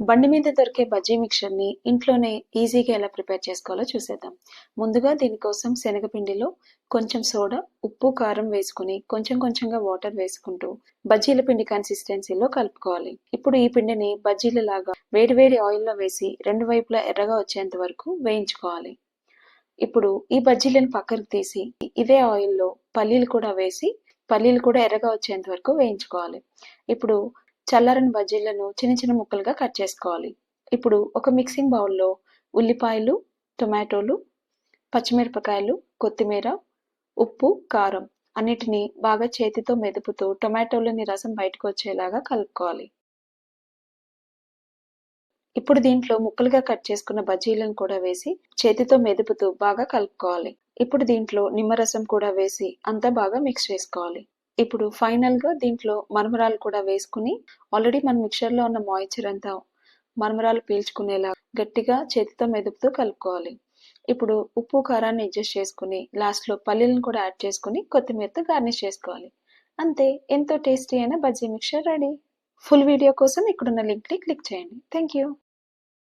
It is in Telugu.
బండి మీద దొరికే బజ్జీ మిక్చర్ని ఇంట్లోనే ఈజీగా ఎలా ప్రిపేర్ చేసుకోవాలో చూసేద్దాం. ముందుగా దీనికోసం శనగపిండిలో కొంచెం సోడా, ఉప్పు, కారం వేసుకుని కొంచెం కొంచెంగా వాటర్ వేసుకుంటూ బజ్జీల పిండి కన్సిస్టెన్సీలో కలుపుకోవాలి. ఇప్పుడు ఈ పిండిని బజ్జీలలాగా వేడివేడి ఆయిల్లో వేసి రెండు వైపులా ఎర్రగా వచ్చేంత వరకు వేయించుకోవాలి. ఇప్పుడు ఈ బజ్జీలను పక్కకు తీసి ఇదే ఆయిల్లో పల్లీలు కూడా వేసి పల్లీలు కూడా ఎర్రగా వచ్చేంత వరకు వేయించుకోవాలి. ఇప్పుడు చల్లారని బజ్జీలను చిన్న చిన్న ముక్కలుగా కట్ చేసుకోవాలి. ఇప్పుడు ఒక మిక్సింగ్ బౌల్లో ఉల్లిపాయలు, టొమాటోలు, పచ్చిమిరపకాయలు, కొత్తిమీర, ఉప్పు, కారం అన్నిటినీ బాగా చేతితో మెదుపుతూ టొమాటోలని రసం బయటకు వచ్చేలాగా కలుపుకోవాలి. ఇప్పుడు దీంట్లో ముక్కలుగా కట్ చేసుకున్న బజ్జీలను కూడా వేసి చేతితో మెదుపుతూ బాగా కలుపుకోవాలి. ఇప్పుడు దీంట్లో నిమ్మరసం కూడా వేసి అంతా బాగా మిక్స్ చేసుకోవాలి. ఇప్పుడు ఫైనల్గా దీంట్లో మరమరాలు కూడా వేసుకుని ఆల్రెడీ మన మిక్చర్లో ఉన్న మాయిశ్చర్ అంతా మరమరాలు పీల్చుకునేలా గట్టిగా చేతితో మెదుపుతూ కలుపుకోవాలి. ఇప్పుడు ఉప్పు కారాన్ని అడ్జస్ట్ చేసుకుని లాస్ట్లో పల్లీలను కూడా యాడ్ చేసుకుని కొత్తిమీరతో గార్నిష్ చేసుకోవాలి. అంతే, ఎంతో టేస్టీ అయిన bajji mixture ready. Full video కోసం ఇక్కడున్న లింక్ని క్లిక్ చేయండి. Thank you.